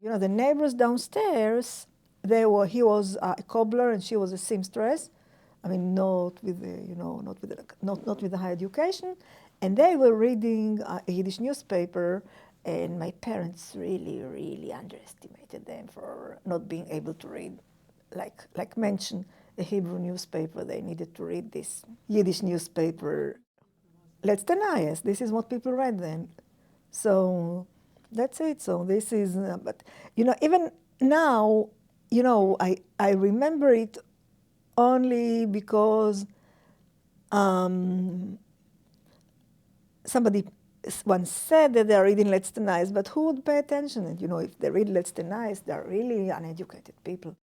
You know, the neighbors downstairs, he was a cobbler and she was a seamstress. I mean, not with the, you know, not with the high education. And they were reading a Yiddish newspaper, and my parents really, really underestimated them for not being able to read. Like mentioned, a Hebrew newspaper, they needed to read this Yiddish newspaper. Letzte, yes, this is what people read then. So that's it. So this is, but you know, even now, you know, I remember it only because somebody once said that they are reading Letste, but who would pay attention? And you know, if they read Letste, they're really uneducated people.